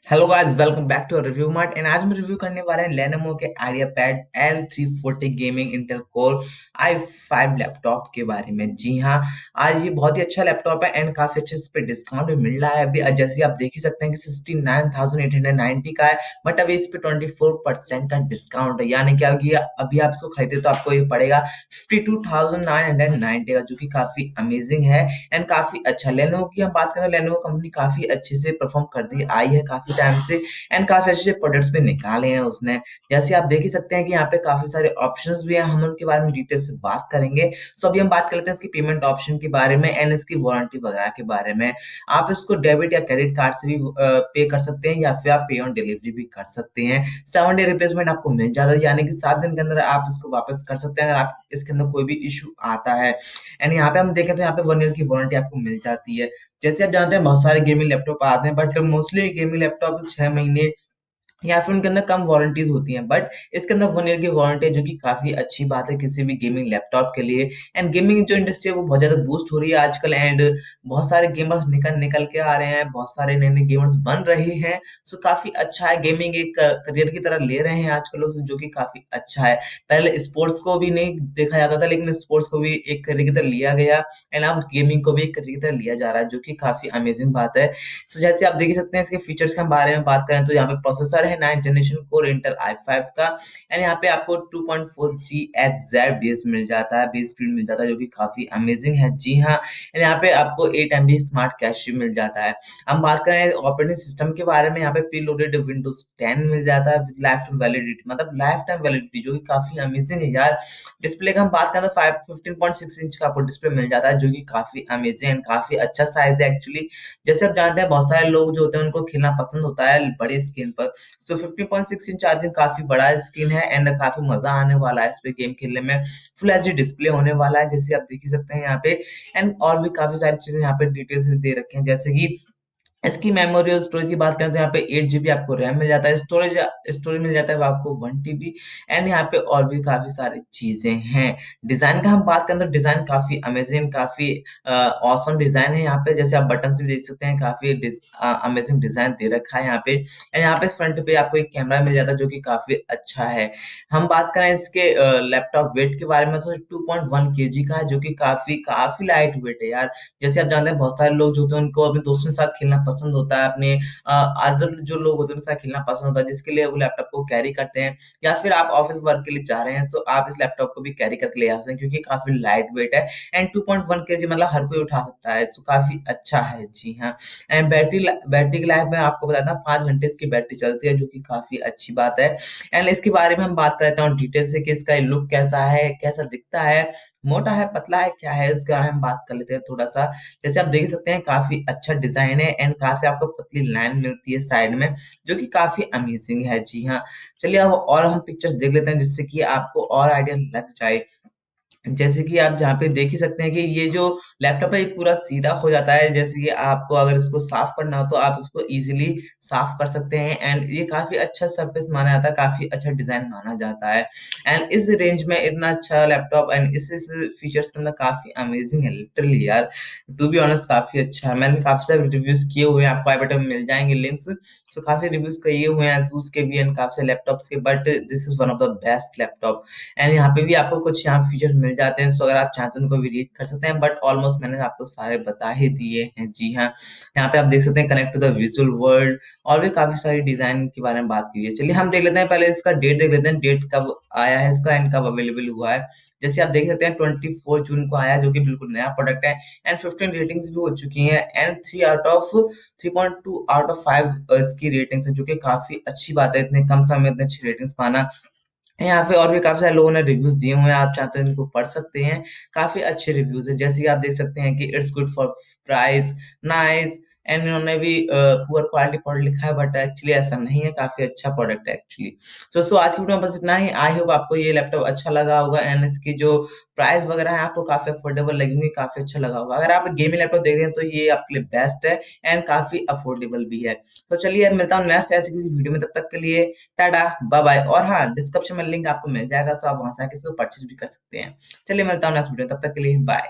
Hello guys, welcome back to Review Mart. And आज हम review करने वाले हैं लेनोवो के IdeaPad L340 gaming Intel core i5 laptop के बारे में। जी हाँ, आज ये बहुत ही अच्छा लैपटॉप है एंड काफी अच्छे इस पे डिस्काउंट भी मिल रहा है। अभी जैसे आप देख ही सकते हैं कि 69,890 का है, बट अभी इस पे 24% का डिस्काउंट है। यानी कि अभी आप इसको खरीदे तो आपको ये पड़ेगा 52,990 का, जो कि काफी अमेजिंग है एंड काफी अच्छा। लेनोवो की हम बात करें तो लेनोवो कंपनी काफी अच्छे से परफॉर्म करती आई है काफी टाइम से एंड काफी अच्छे प्रोडक्ट्स भी निकाले हैं उसने। जैसे आप देख ही सकते हैं कि यहाँ पे काफी सारे ऑप्शंस भी हैं, हम उनके बारे में डिटेल से बात करेंगे। सो अभी हम बात कर लेते हैं इसकी पेमेंट ऑप्शन के बारे में एंड इसकी वारंटी वगैरह के बारे में। आप इसको डेबिट या क्रेडिट कार्ड से भी पे कर सकते हैं या फिर आप पे ऑन डिलीवरी भी कर सकते हैं। 7 डे रिप्लेसमेंट आपको मिल जाता है, यानी कि 7 दिन के अंदर आप इसको वापस कर सकते हैं अगर आप इसके अंदर कोई भी इशू आता है। एंड यहाँ पे हम देखें तो यहाँ पे 1 ईयर की वारंटी आपको मिल जाती है। जैसे आप जानते हैं बहुत सारे गेमिंग लैपटॉप आते हैं, बट मोस्टली गेमिंग लैपटॉप 6 महीने या फिर उनके अंदर कम वारंटीज होती हैं, बट इसके अंदर 1 ईयर की वारंटी है, जो कि काफी अच्छी बात है किसी भी गेमिंग लैपटॉप के लिए। एंड गेमिंग जो इंडस्ट्री है वो बहुत ज्यादा बूस्ट हो रही है आजकल एंड बहुत सारे गेमर्स निकल निकल के आ रहे हैं, बहुत सारे नए नए गेमर्स बन रहे हैं। सो काफी अच्छा है, गेमिंग एक करियर की तरह ले रहे हैं आजकल लोग, जो कि काफी अच्छा है। पहले स्पोर्ट्स को भी नहीं देखा जाता था, लेकिन स्पोर्ट्स को भी एक करियर की तरह लिया गया एंड अब गेमिंग को भी एक करियर की तरह लिया जा रहा है, जो कि काफी अमेजिंग बात है। सो जैसे आप देख सकते हैं इसके फीचर्स के बारे में बात करें तो यहाँ पे प्रोसेसर है 9th generation core Intel i5 का एंड यहाँ पे आपको 2.4 GHz बेस मिल जाता है, बेस स्पीड मिल जाता है, जो कि काफी अमेजिंग है। जी हाँ, एंड यहाँ पे आपको 8 MB स्मार्ट कैश भी मिल जाता है। हम बात करें ऑपरेटिंग सिस्टम के बारे में, यहाँ पे प्रीलोडेड विंडोज 10 मिल जाता है विद लाइफ टाइम वैलिडिटी, मतलब लाइफ टाइम वैलिडिटी, जो कि काफी अमेजिंग है यार। डिस्प्ले का हम बात करें तो 15.6 इंच का आपको डिस्प्ले मिल जाता है, जो कि काफी अमेजिंग एंड काफी अच्छा साइज है एक्चुअली। जैसे आप जानते हैं बहुत सारे लोग जो होते हैं उनको खेलना पसंद होता है बड़ी स्क्रीन पर। सो 15.6 इंच चार्जिंग काफी बड़ा स्क्रीन है एंड काफी मजा आने वाला है इस पे गेम खेलने में। फुल एचडी डिस्प्ले होने वाला है, जैसे आप देख ही सकते हैं यहाँ पे। एंड और भी काफी सारी चीजें यहाँ पे डिटेल से दे रखे हैं, जैसे कि इसकी मेमोरी और स्टोरेज की बात करें तो यहाँ पे 8 GB आपको रैम मिल जाता है, स्टोरेज स्टोरेज मिल जाता है वो आपको 1 TB एंड यहाँ पे और भी काफी सारी चीजें हैं। डिजाइन का हम बात करें तो डिजाइन काफी अमेजिंग, काफी औसम डिजाइन है यहाँ पे। जैसे आप बटन भी देख सकते हैं, काफी अमेजिंग डिजाइन दे रखा है यहाँ पे एंड यहाँ पे फ्रंट पे आपको एक कैमरा मिल जाता है, जो कि काफी अच्छा है। हम बात करें इसके लैपटॉप वेट के बारे में तो 2.1 kg का है, जो कि काफी काफी लाइट वेट है यार। जैसे आप जानते हैं बहुत सारे लोग जो होते हैं उनको अपने दोस्तों के साथ खेलना पसंद होता है, अपने अदर जो लोग होते हैं उनके साथ खेलना पसंद होता है, जिसके लिए वो लैपटॉप को कैरी करते हैं। या फिर आप ऑफिस वर्क के लिए जा रहे हैं तो आप इस लैपटॉप को भी कैरी करके ले आ सकते हैं, क्योंकि काफी लाइट वेट है एंड 2.1 kg मतलब हर कोई उठा सकता है, तो काफी अच्छा है। जी हाँ, एंड बैटरी की लाइफ में आपको बताता हूँ 5 घंटे इसकी बैटरी चलती है, जो कि काफी अच्छी बात है। एंड इसके बारे में हम बात करते हैं डिटेल से कि इसका लुक कैसा है, कैसा दिखता है, मोटा है पतला है क्या है, उसके बारे में बात कर लेते हैं थोड़ा सा। जैसे आप देख सकते हैं काफी अच्छा डिजाइन है एंड काफी आपको पतली लाइन मिलती है साइड में, जो कि काफी अमेजिंग है। जी हाँ, चलिए अब और हम पिक्चर्स देख लेते हैं जिससे कि आपको और आइडिया लग जाए। जैसे कि आप जहाँ पे देख ही सकते हैं कि ये जो लैपटॉप है ये पूरा सीधा हो जाता है, जैसे कि आपको अगर इसको साफ करना हो तो आप इसको इजीली साफ कर सकते हैं एंड ये काफी अच्छा सरफेस माना जाता है, काफी अच्छा डिजाइन माना जाता है। एंड इस रेंज में इतना अच्छा लैपटॉप एंड इस फीचर्स के अंदर काफी अमेजिंग है लिटरली यार। टू बी ऑनेस्ट काफी अच्छा है, मैंने काफी सारे रिव्यूज किए हुए हैं, आपको आई बटन में मिल जाएंगे लिंक्स। सो काफी रिव्यूज किए हुए हैं asus के भी एंड काफी सारे लैपटॉप्स के, but this is one of the best laptop. And यहाँ पे भी आपको कुछ यहाँ फीचर्स मिल जाते हैं, सो अगर आप चाहते हैं उनको भी रीड कर सकते हैं, बट ऑलमोस्ट मैंने आपको सारे बता ही दिए हैं। जी हाँ, यहाँ पे आप देख सकते हैं connect to the visual world, और भी काफी सारी डिजाइन के बारे में बात की है। चलिए हम देख लेते हैं, पहले इसका डेट देख लेते हैं, डेट कब आया है इसका एंड कब अवेलेबल हुआ है। जैसे आप देख सकते हैं 24 जून को आया, जो कि बिल्कुल नया प्रोडक्ट है एंड 15 रेटिंग्स भी हो चुकी हैं एंड 3/3.2 आउट ऑफ 5 इसकी रेटिंग्स है, जो कि काफी अच्छी बात है इतने कम समय में इतनी अच्छी रेटिंग्स पाना। यहाँ पे और भी काफी सारे लोगों ने रिव्यूज दिए हुए हैं, आप चाहते हैं इनको पढ़ सकते हैं, काफी अच्छे रिव्यूज है। जैसे कि आप देख सकते हैं कि it's good for price, nice, and इन्होंने भी पुअर क्वालिटी प्रोडक्ट लिखा है, बट एक्चुअली ऐसा नहीं है, काफी अच्छा प्रोडक्ट है एक्चुअली। सो आज की वीडियो में बस इतना ही। आई होप आपको ये लैपटॉप अच्छा लगा होगा एंड इसकी जो प्राइस वगैरह है आपको काफी अफोर्डेबल लगेंगे, काफी अच्छा लगा होगा। अगर आप गेमिंग लैपटॉप देख रहे हैं तो ये आपके लिए बेस्ट है एंड काफी अफोर्डेबल भी है। तो चलिए मिलता हूँ नेक्स्ट ऐसी किसी वीडियो में, तब तक के लिए टाटा बाय बाय। और हाँ, डिस्क्रिप्शन में लिंक आपको मिल जाएगा, तो आप वहां से आके इसको परचेज भी कर सकते हैं। चलिए मिलता हूँ नेक्स्ट वीडियो, तब तक के लिए बाय।